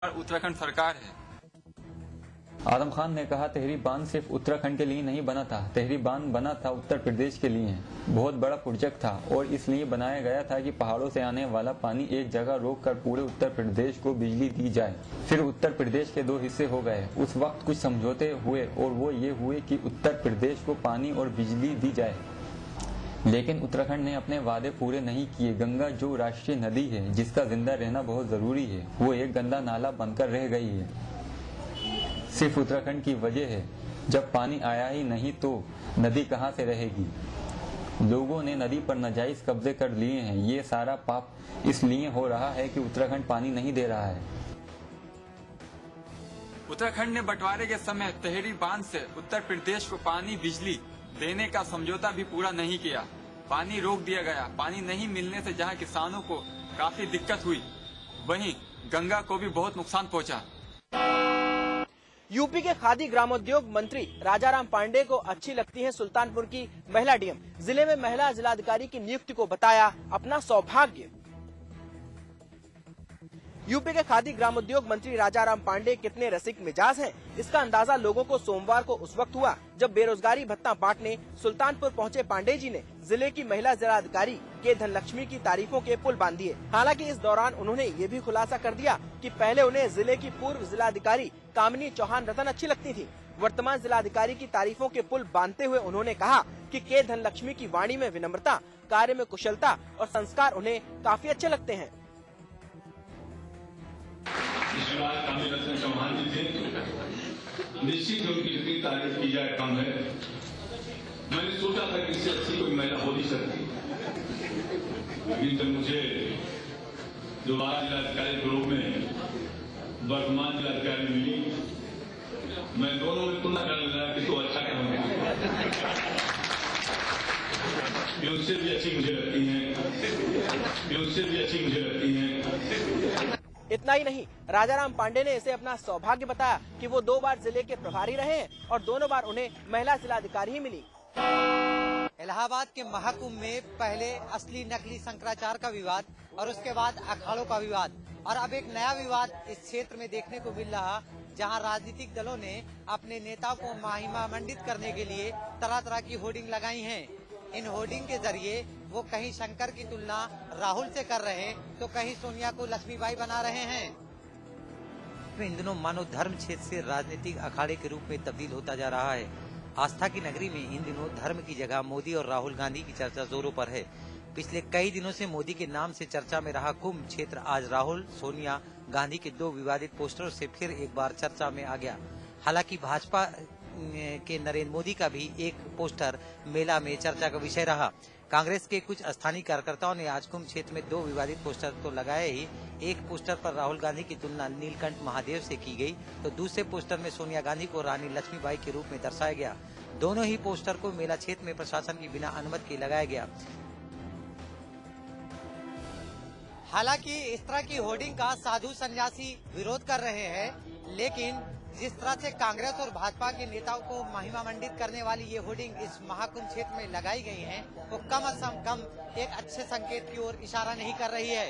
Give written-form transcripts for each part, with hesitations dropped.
उत्तराखंड सरकार है। आजम खान ने कहा, तेहरी बांध सिर्फ उत्तराखंड के लिए नहीं बना था, तेहरी बांध बना था उत्तर प्रदेश के लिए। बहुत बड़ा प्रोजेक्ट था और इसलिए बनाया गया था कि पहाड़ों से आने वाला पानी एक जगह रोक कर पूरे उत्तर प्रदेश को बिजली दी जाए। फिर उत्तर प्रदेश के 2 हिस्से हो गए। उस वक्त कुछ समझौते हुए और वो ये हुए कि उत्तर प्रदेश को पानी और बिजली दी जाए, लेकिन उत्तराखंड ने अपने वादे पूरे नहीं किए। गंगा जो राष्ट्रीय नदी है, जिसका जिंदा रहना बहुत जरूरी है, वो एक गंदा नाला बनकर रह गई है। सिर्फ उत्तराखंड की वजह है। जब पानी आया ही नहीं तो नदी कहां से रहेगी? लोगों ने नदी पर नाजायज कब्जे कर लिए हैं। ये सारा पाप इसलिए हो रहा है कि उत्तराखंड पानी नहीं दे रहा है। उत्तराखंड ने बंटवारे के समय तेहरी बांध से उत्तर प्रदेश को पानी बिजली देने का समझौता भी पूरा नहीं किया। पानी रोक दिया गया। पानी नहीं मिलने से जहां किसानों को काफी दिक्कत हुई, वहीं गंगा को भी बहुत नुकसान पहुंचा। यूपी के खादी ग्रामोद्योग मंत्री राजाराम पांडे को अच्छी लगती है सुल्तानपुर की महिला डीएम। जिले में महिला जिलाधिकारी की नियुक्ति को बताया अपना सौभाग्य। यूपी के खादी ग्रामोद्योग मंत्री राजाराम पांडे कितने रसिक मिजाज हैं, इसका अंदाजा लोगों को सोमवार को उस वक्त हुआ जब बेरोजगारी भत्ता बांटने सुल्तानपुर पहुंचे पांडे जी ने जिले की महिला जिलाधिकारी के धनलक्ष्मी की तारीफों के पुल बांध दिए। हालांकि इस दौरान उन्होंने ये भी खुलासा कर दिया कि पहले उन्हें जिले की पूर्व जिलाधिकारी कामिनी चौहान रतन अच्छी लगती थी। वर्तमान जिलाधिकारी की तारीफों के पुल बांधते हुए उन्होंने कहा कि के धनलक्ष्मी की वाणी में विनम्रता, कार्य में कुशलता और संस्कार उन्हें काफी अच्छे लगते हैं। चौहान जी थे, निश्चित उनकी जितनी तारीफ की जाए कम है। मैंने सोचा था कि इससे अच्छी कोई महिला हो नहीं सकती, लेकिन जब मुझे दोबारा जिलाधिकारी के रूप में वर्तमान जिलाधिकारी मिली, मैं दोनों में तुलना करने लगा कि तो अच्छा क्या होगा। ये उससे भी अच्छी मुझे लगती है, ये उससे भी अच्छी मुझे लगती है। इतना ही नहीं, राजाराम पांडे ने इसे अपना सौभाग्य बताया कि वो 2 बार जिले के प्रभारी रहे हैं और दोनों बार उन्हें महिला जिलाधिकारी ही मिली। इलाहाबाद के महाकुंभ में पहले असली नकली शंकराचार्य का विवाद और उसके बाद अखाड़ों का विवाद, और अब एक नया विवाद इस क्षेत्र में देखने को मिल रहा, जहां राजनीतिक दलों ने अपने नेताओं को महिमा मंडित करने के लिए तरह तरह की होर्डिंग लगाई हैं। इन होर्डिंग के जरिए वो कहीं शंकर की तुलना राहुल से कर रहे हैं तो कहीं सोनिया को लक्ष्मीबाई बना रहे हैं। इन दिनों मानो धर्म क्षेत्र से राजनीतिक अखाड़े के रूप में तब्दील होता जा रहा है। आस्था की नगरी में इन दिनों धर्म की जगह मोदी और राहुल गांधी की चर्चा जोरों पर है। पिछले कई दिनों से मोदी के नाम से चर्चा में रहा कुंभ क्षेत्र आज राहुल, सोनिया गांधी के 2 विवादित पोस्टरों से फिर एक बार चर्चा में आ गया। हालांकि भाजपा के नरेंद्र मोदी का भी एक पोस्टर मेला में चर्चा का विषय रहा। कांग्रेस के कुछ स्थानीय कार्यकर्ताओं ने आज कुंभ क्षेत्र में 2 विवादित पोस्टर तो लगाए ही। एक पोस्टर पर राहुल गांधी की तुलना नीलकंठ महादेव से की गई तो दूसरे पोस्टर में सोनिया गांधी को रानी लक्ष्मीबाई के रूप में दर्शाया गया। दोनों ही पोस्टर को मेला क्षेत्र में प्रशासन की बिना अनुमति के लगाया गया। हालांकि इस तरह की होर्डिंग का साधु सन्यासी विरोध कर रहे हैं, लेकिन जिस तरह से कांग्रेस और भाजपा के नेताओं को महिमा मंडित करने वाली ये होर्डिंग इस महाकुंभ क्षेत्र में लगाई गई हैं, वो कम से कम एक अच्छे संकेत की ओर इशारा नहीं कर रही है।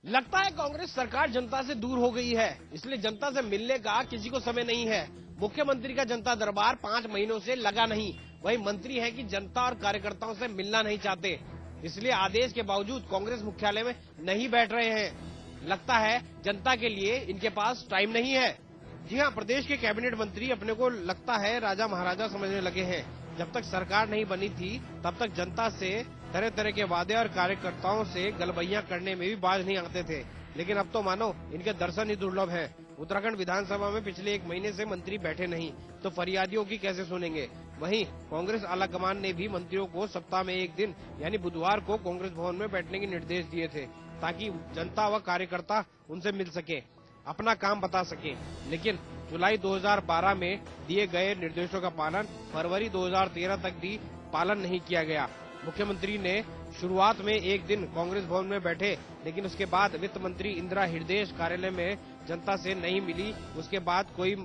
लगता है कांग्रेस सरकार जनता से दूर हो गई है, इसलिए जनता से मिलने का किसी को समय नहीं है। मुख्यमंत्री का जनता दरबार 5 महीनों से लगा नहीं। वही मंत्री है कि जनता और कार्यकर्ताओं से मिलना नहीं चाहते, इसलिए आदेश के बावजूद कांग्रेस मुख्यालय में नहीं बैठ रहे हैं। लगता है जनता के लिए इनके पास टाइम नहीं है। जी हाँ, प्रदेश के कैबिनेट मंत्री अपने को लगता है राजा महाराजा समझने लगे हैं। जब तक सरकार नहीं बनी थी तब तक जनता से तरह तरह के वादे और कार्यकर्ताओं से गलबैया करने में भी बाज नहीं आते थे, लेकिन अब तो मानो इनके दर्शन ही दुर्लभ हैं। उत्तराखंड विधानसभा में पिछले 1 महीने से मंत्री बैठे नहीं तो फरियादियों की कैसे सुनेंगे। वहीं कांग्रेस आलाकमान ने भी मंत्रियों को सप्ताह में 1 दिन यानी बुधवार को कांग्रेस भवन में बैठने के निर्देश दिए थे, ताकि जनता व कार्यकर्ता उनसे मिल सके, अपना काम बता सके। लेकिन जुलाई 2012 में दिए गए निर्देशों का पालन फरवरी 2013 तक भी पालन नहीं किया गया। मुख्यमंत्री ने शुरुआत में 1 दिन कांग्रेस भवन में बैठे, लेकिन उसके बाद वित्त मंत्री इंदिरा हृदय कार्यालय में जनता से नहीं मिली। उसके बाद कोई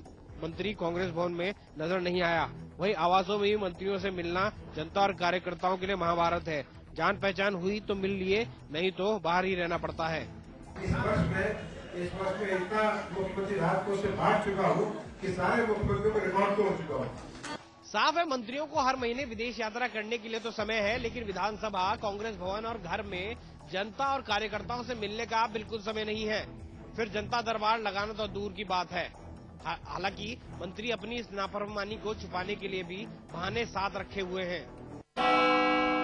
मंत्री कांग्रेस भवन में नजर नहीं आया। वहीं आवासों में भी मंत्रियों से मिलना जनता और कार्यकर्ताओं के लिए महाभारत है। जान पहचान हुई तो मिल लिए, नहीं तो बाहर ही रहना पड़ता है। इस वर्ष में इस वर्ष में इतना मुख्यमंत्री राहत कोष से बांट चुका हूँ कि सारे मुख्यमंत्रियों को रिकॉर्ड तोड़ चुका हूँ। साफ है, मंत्रियों को हर महीने विदेश यात्रा करने के लिए तो समय है, लेकिन विधानसभा, कांग्रेस भवन और घर में जनता और कार्यकर्ताओं से मिलने का बिल्कुल समय नहीं है। फिर जनता दरबार लगाना तो दूर की बात है। हालांकि मंत्री अपनी इस नाफरमानी को छुपाने के लिए भी बहाने साथ रखे हुए हैं।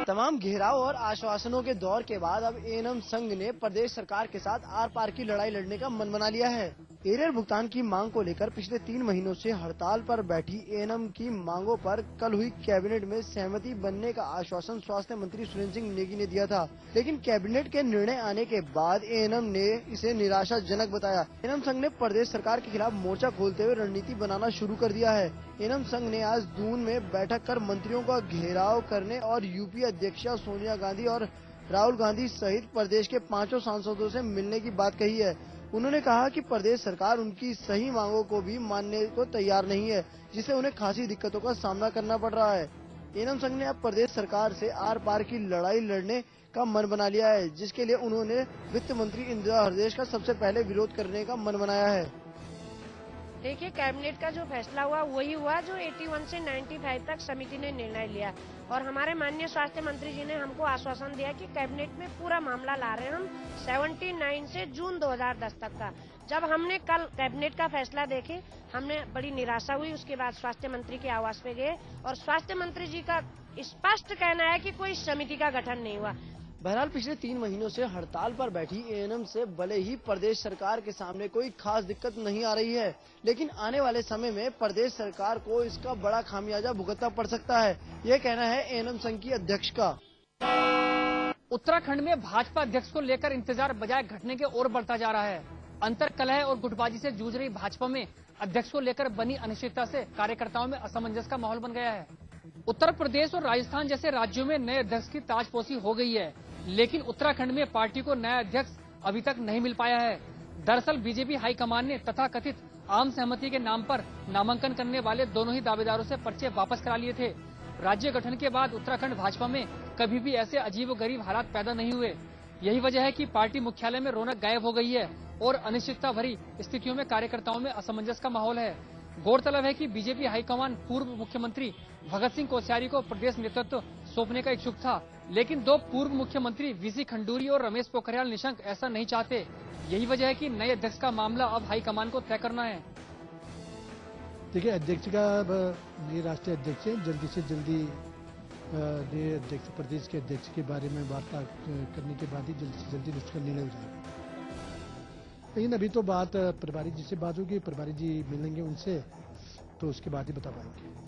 तमाम घेराव और आश्वासनों के दौर के बाद अब एएनएम संघ ने प्रदेश सरकार के साथ आर पार की लड़ाई लड़ने का मन बना लिया है। एरियर भुगतान की मांग को लेकर पिछले 3 महीनों से हड़ताल पर बैठी एएनएम की मांगों पर कल हुई कैबिनेट में सहमति बनने का आश्वासन स्वास्थ्य मंत्री सुरेंद्र सिंह नेगी ने दिया था, लेकिन कैबिनेट के निर्णय आने के बाद एएनएम ने इसे निराशाजनक बताया। एएनएम संघ ने प्रदेश सरकार के खिलाफ मोर्चा खोलते हुए रणनीति बनाना शुरू कर दिया है। एएनएम संघ ने आज दून में बैठक कर मंत्रियों का घेराव करने और यूपी अध्यक्षा सोनिया गांधी और राहुल गांधी सहित प्रदेश के 5 सांसदों से मिलने की बात कही है। उन्होंने कहा कि प्रदेश सरकार उनकी सही मांगों को भी मानने को तैयार नहीं है, जिससे उन्हें खासी दिक्कतों का सामना करना पड़ रहा है। एएनएम संघ ने अब प्रदेश सरकार से आर पार की लड़ाई लड़ने का मन बना लिया है, जिसके लिए उन्होंने वित्त मंत्री इंदिरा हृदयेश का सबसे पहले विरोध करने का मन बनाया है। देखिए, कैबिनेट का जो फैसला हुआ वही हुआ जो 81 से 95 तक समिति ने निर्णय लिया, और हमारे माननीय स्वास्थ्य मंत्री जी ने हमको आश्वासन दिया कि कैबिनेट में पूरा मामला ला रहे हैं हम 79 से जून 2010 तक का। जब हमने कल कैबिनेट का फैसला देखे, हमने बड़ी निराशा हुई। उसके बाद स्वास्थ्य मंत्री के आवास पे गए और स्वास्थ्य मंत्री जी का स्पष्ट कहना है कि कोई समिति का गठन नहीं हुआ। बहरहाल पिछले 3 महीनों से हड़ताल पर बैठी एएनएम से भले ही प्रदेश सरकार के सामने कोई खास दिक्कत नहीं आ रही है, लेकिन आने वाले समय में प्रदेश सरकार को इसका बड़ा खामियाजा भुगतना पड़ सकता है। यह कहना है एएनएम संघ की अध्यक्ष का। उत्तराखंड में भाजपा अध्यक्ष को लेकर इंतजार बजाय घटने के ओर बढ़ता जा रहा है। अंतर कलह और गुटबाजी से जूझ रही भाजपा में अध्यक्ष को लेकर बनी अनिश्चितता से कार्यकर्ताओं में असमंजस का माहौल बन गया है। उत्तर प्रदेश और राजस्थान जैसे राज्यों में नए अध्यक्ष की ताजपोशी हो गई है, लेकिन उत्तराखंड में पार्टी को नया अध्यक्ष अभी तक नहीं मिल पाया है। दरअसल बीजेपी हाईकमान ने तथाकथित आम सहमति के नाम पर नामांकन करने वाले दोनों ही दावेदारों से पर्चे वापस करा लिए थे। राज्य गठन के बाद उत्तराखंड भाजपा में कभी भी ऐसे अजीबोगरीब हालात पैदा नहीं हुए। यही वजह है कि पार्टी मुख्यालय में रौनक गायब हो गई है और अनिश्चितता भरी स्थितियों में कार्यकर्ताओं में असमंजस का माहौल है। गौरतलब है कि बीजेपी हाईकमान पूर्व मुख्यमंत्री भगत सिंह कोश्यारी को प्रदेश नेतृत्व सौंपने का इच्छुक था, लेकिन 2 पूर्व मुख्यमंत्री वीसी खंडूरी और रमेश पोखरियाल निशंक ऐसा नहीं चाहते। यही वजह है कि नए अध्यक्ष का मामला अब हाईकमान को तय करना है। देखिए, अध्यक्ष का ये राष्ट्रीय अध्यक्ष है, जल्दी से जल्दी नए अध्यक्ष प्रदेश के अध्यक्ष के बारे में वार्ता करने के बाद ही जल्दी से जल्दी उसका निर्णय हो जाएगा। लेकिन अभी तो बात प्रभारी जी से बात होगी, प्रभारी जी मिलेंगे उनसे तो उसके बाद ही बता पाएंगे।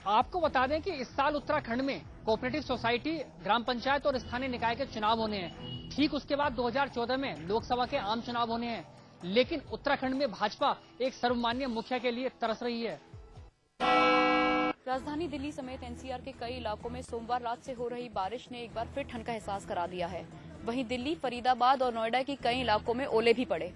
आपको बता दें कि इस साल उत्तराखंड में कोऑपरेटिव सोसाइटी, ग्राम पंचायत और स्थानीय निकाय के चुनाव होने हैं। ठीक उसके बाद 2014 में लोकसभा के आम चुनाव होने हैं, लेकिन उत्तराखंड में भाजपा एक सर्वमान्य मुखिया के लिए तरस रही है। राजधानी दिल्ली समेत एनसीआर के कई इलाकों में सोमवार रात से हो रही बारिश ने एक बार फिर ठंड का एहसास करा दिया है। वहीं दिल्ली, फरीदाबाद और नोएडा के कई इलाकों में ओले भी पड़े।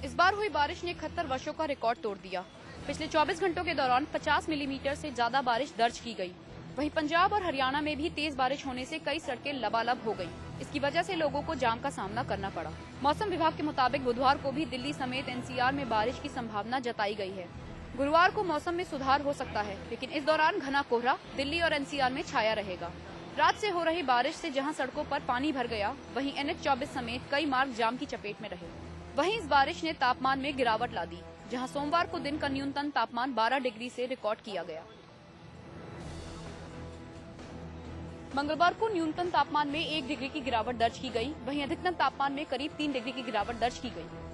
इस बार हुई बारिश ने 71 वर्षों का रिकॉर्ड तोड़ दिया। पिछले 24 घंटों के दौरान 50 मिलीमीटर से ज्यादा बारिश दर्ज की गई। वहीं पंजाब और हरियाणा में भी तेज बारिश होने से कई सड़कें लबालब हो गईं। इसकी वजह से लोगों को जाम का सामना करना पड़ा। मौसम विभाग के मुताबिक बुधवार को भी दिल्ली समेत एनसीआर में बारिश की संभावना जताई गई है। गुरुवार को मौसम में सुधार हो सकता है, लेकिन इस दौरान घना कोहरा दिल्ली और एनसीआर में छाया रहेगा। रात से हो रही बारिश से जहां सड़कों पर पानी भर गया, वहीं NH-24 समेत कई मार्ग जाम की चपेट में रहे। वहीं इस बारिश ने तापमान में गिरावट ला दी, जहां सोमवार को दिन का न्यूनतम तापमान 12 डिग्री से रिकॉर्ड किया गया। मंगलवार को न्यूनतम तापमान में 1 डिग्री की गिरावट दर्ज की गई, वहीं अधिकतम तापमान में करीब 3 डिग्री की गिरावट दर्ज की गई।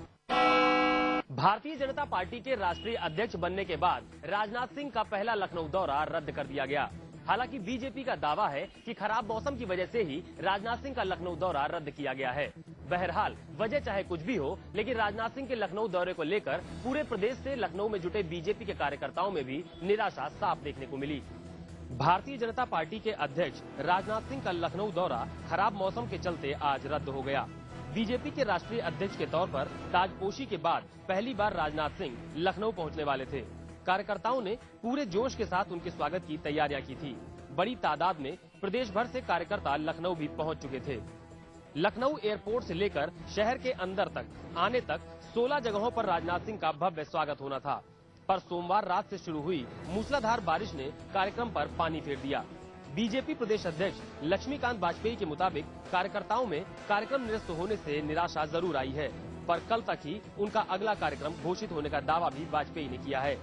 भारतीय जनता पार्टी के राष्ट्रीय अध्यक्ष बनने के बाद राजनाथ सिंह का पहला लखनऊ दौरा रद्द कर दिया गया। हालांकि बीजेपी का दावा है कि खराब मौसम की वजह से ही राजनाथ सिंह का लखनऊ दौरा रद्द किया गया है। बहरहाल वजह चाहे कुछ भी हो, लेकिन राजनाथ सिंह के लखनऊ दौरे को लेकर पूरे प्रदेश से लखनऊ में जुटे बीजेपी के कार्यकर्ताओं में भी निराशा साफ देखने को मिली। भारतीय जनता पार्टी के अध्यक्ष राजनाथ सिंह का लखनऊ दौरा खराब मौसम के चलते आज रद्द हो गया। बीजेपी के राष्ट्रीय अध्यक्ष के तौर पर ताजपोशी के बाद पहली बार राजनाथ सिंह लखनऊ पहुंचने वाले थे। कार्यकर्ताओं ने पूरे जोश के साथ उनके स्वागत की तैयारियां की थी। बड़ी तादाद में प्रदेश भर से कार्यकर्ता लखनऊ भी पहुंच चुके थे। लखनऊ एयरपोर्ट से लेकर शहर के अंदर तक आने तक 16 जगहों पर राजनाथ सिंह का भव्य स्वागत होना था, पर सोमवार रात से शुरू हुई मूसलाधार बारिश ने कार्यक्रम पर पानी फेर दिया। बीजेपी प्रदेश अध्यक्ष लक्ष्मीकांत वाजपेयी के मुताबिक कार्यकर्ताओं में कार्यक्रम निरस्त होने से निराशा जरूर आई है, पर कल तक ही उनका अगला कार्यक्रम घोषित होने का दावा भी वाजपेयी ने किया है।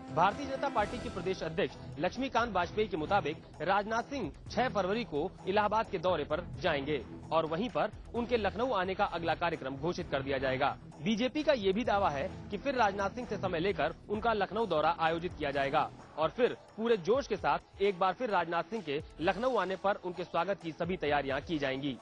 भारतीय जनता पार्टी के प्रदेश अध्यक्ष लक्ष्मीकांत वाजपेयी के मुताबिक राजनाथ सिंह 6 फरवरी को इलाहाबाद के दौरे पर जाएंगे और वहीं पर उनके लखनऊ आने का अगला कार्यक्रम घोषित कर दिया जाएगा। बीजेपी का ये भी दावा है कि फिर राजनाथ सिंह से समय लेकर उनका लखनऊ दौरा आयोजित किया जाएगा और फिर पूरे जोश के साथ एक बार फिर राजनाथ सिंह के लखनऊ आने पर उनके स्वागत की सभी तैयारियां की जाएंगी।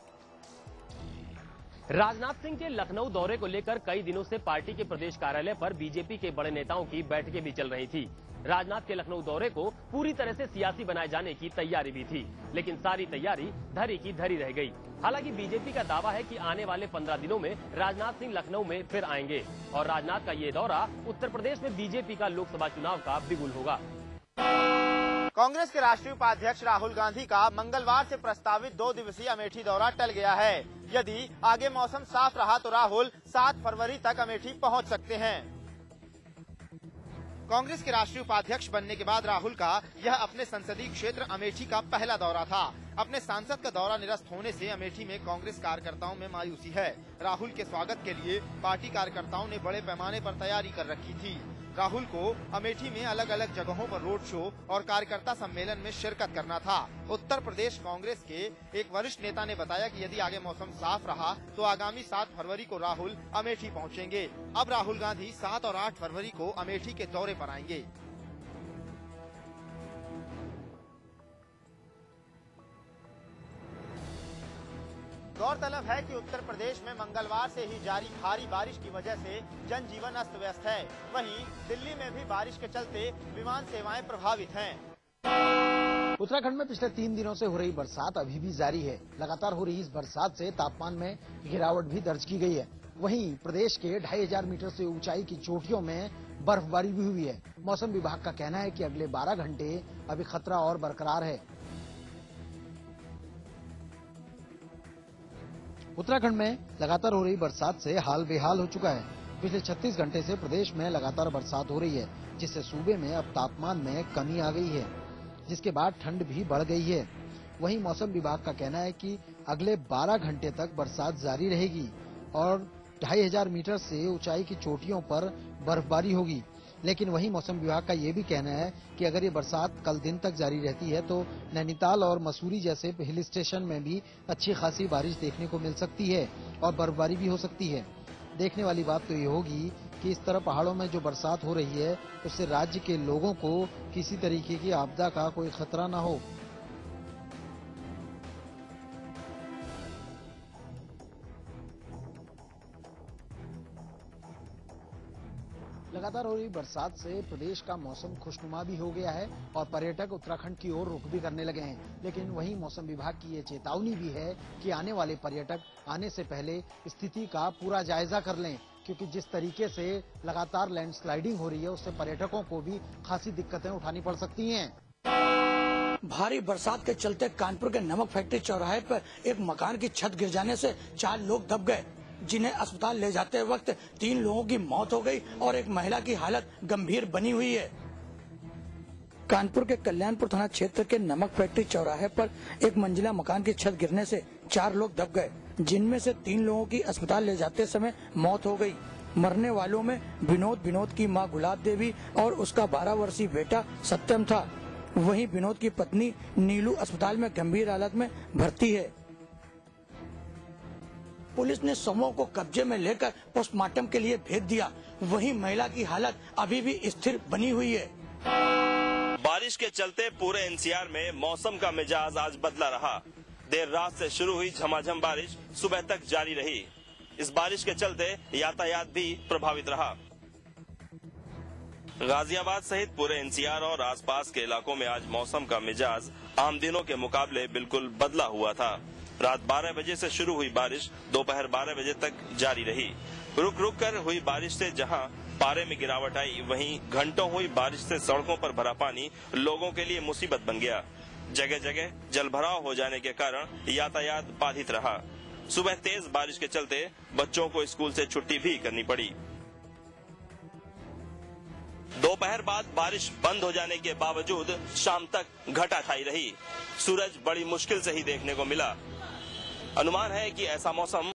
राजनाथ सिंह के लखनऊ दौरे को लेकर कई दिनों से पार्टी के प्रदेश कार्यालय पर बीजेपी के बड़े नेताओं की बैठकें भी चल रही थी। राजनाथ के लखनऊ दौरे को पूरी तरह से सियासी बनाए जाने की तैयारी भी थी, लेकिन सारी तैयारी धरी की धरी रह गई। हालांकि बीजेपी का दावा है कि आने वाले 15 दिनों में राजनाथ सिंह लखनऊ में फिर आएंगे और राजनाथ का ये दौरा उत्तर प्रदेश में बीजेपी का लोकसभा चुनाव का बिगुल होगा। कांग्रेस के राष्ट्रीय उपाध्यक्ष राहुल गांधी का मंगलवार से प्रस्तावित 2 दिवसीय अमेठी दौरा टल गया है। यदि आगे मौसम साफ रहा तो राहुल 7 फरवरी तक अमेठी पहुंच सकते हैं। कांग्रेस के राष्ट्रीय उपाध्यक्ष बनने के बाद राहुल का यह अपने संसदीय क्षेत्र अमेठी का पहला दौरा था। अपने सांसद का दौरा निरस्त होने से अमेठी में कांग्रेस कार्यकर्ताओं में मायूसी है। राहुल के स्वागत के लिए पार्टी कार्यकर्ताओं ने बड़े पैमाने पर तैयारी कर रखी थी। राहुल को अमेठी में अलग अलग जगहों पर रोड शो और कार्यकर्ता सम्मेलन में शिरकत करना था। उत्तर प्रदेश कांग्रेस के एक वरिष्ठ नेता ने बताया कि यदि आगे मौसम साफ रहा तो आगामी 7 फरवरी को राहुल अमेठी पहुंचेंगे। अब राहुल गांधी 7 और 8 फरवरी को अमेठी के दौरे पर आएंगे। गौरतलब है कि उत्तर प्रदेश में मंगलवार से ही जारी भारी बारिश की वजह से जनजीवन अस्त व्यस्त है। वहीं दिल्ली में भी बारिश के चलते विमान सेवाएं प्रभावित हैं। उत्तराखंड में पिछले 3 दिनों से हो रही बरसात अभी भी जारी है। लगातार हो रही इस बरसात से तापमान में गिरावट भी दर्ज की गई है। वहीं प्रदेश के 2500 मीटर से ऊंचाई की चोटियों में बर्फबारी भी हुई है। मौसम विभाग का कहना है कि अगले 12 घंटे अभी खतरा और बरकरार है। उत्तराखंड में लगातार हो रही बरसात से हाल बेहाल हो चुका है। पिछले 36 घंटे से प्रदेश में लगातार बरसात हो रही है, जिससे सूबे में अब तापमान में कमी आ गई है, जिसके बाद ठंड भी बढ़ गई है। वहीं मौसम विभाग का कहना है कि अगले 12 घंटे तक बरसात जारी रहेगी और 2500 मीटर से ऊंचाई की चोटियों पर बर्फबारी होगी। लेकिन वहीं मौसम विभाग का ये भी कहना है कि अगर ये बरसात कल दिन तक जारी रहती है तो नैनीताल और मसूरी जैसे हिल स्टेशन में भी अच्छी खासी बारिश देखने को मिल सकती है और बर्फबारी भी हो सकती है। देखने वाली बात तो ये होगी कि इस तरह पहाड़ों में जो बरसात हो रही है उससे राज्य के लोगों को किसी तरीके की आपदा का कोई खतरा न हो। लगातार हो रही बरसात से प्रदेश का मौसम खुशनुमा भी हो गया है और पर्यटक उत्तराखंड की ओर रुख भी करने लगे हैं। लेकिन वहीं मौसम विभाग की ये चेतावनी भी है कि आने वाले पर्यटक आने से पहले स्थिति का पूरा जायजा कर लें, क्योंकि जिस तरीके से लगातार लैंडस्लाइडिंग हो रही है उससे पर्यटकों को भी खासी दिक्कतें उठानी पड़ सकती हैं। भारी बरसात के चलते कानपुर के नमक फैक्ट्री चौराहे पर एक मकान की छत गिर जाने से 4 लोग दब गए, जिन्हें अस्पताल ले जाते वक्त 3 लोगों की मौत हो गई और एक महिला की हालत गंभीर बनी हुई है। कानपुर के कल्याणपुर थाना क्षेत्र के नमक फैक्ट्री चौराहे पर एक मंजिला मकान की छत गिरने से 4 लोग दब गए, जिनमें से 3 लोगों की अस्पताल ले जाते समय मौत हो गई। मरने वालों में विनोद की मां गुलाब देवी और उसका 12 वर्षीय बेटा सत्यम था। वहीं विनोद की पत्नी नीलू अस्पताल में गंभीर हालत में भर्ती है। पुलिस ने शवों को कब्जे में लेकर पोस्टमार्टम के लिए भेज दिया। वहीं महिला की हालत अभी भी स्थिर बनी हुई है। बारिश के चलते पूरे एनसीआर में मौसम का मिजाज आज बदला रहा। देर रात से शुरू हुई झमाझम बारिश सुबह तक जारी रही। इस बारिश के चलते यातायात भी प्रभावित रहा। गाजियाबाद सहित पूरे एनसीआर और आसपास के इलाकों में आज मौसम का मिजाज आम दिनों के मुकाबले बिल्कुल बदला हुआ था। रात 12 बजे से शुरू हुई बारिश दोपहर 12 बजे तक जारी रही। रुक रुक कर हुई बारिश से जहां पारे में गिरावट आई, वहीं घंटों हुई बारिश से सड़कों पर भरा पानी लोगों के लिए मुसीबत बन गया। जगह जगह जलभराव हो जाने के कारण यातायात बाधित रहा। सुबह तेज बारिश के चलते बच्चों को स्कूल से छुट्टी भी करनी पड़ी। दोपहर बाद बारिश बंद हो जाने के बावजूद शाम तक घटा छाई रही। सूरज बड़ी मुश्किल से ही देखने को मिला। अनुमान है कि ऐसा मौसम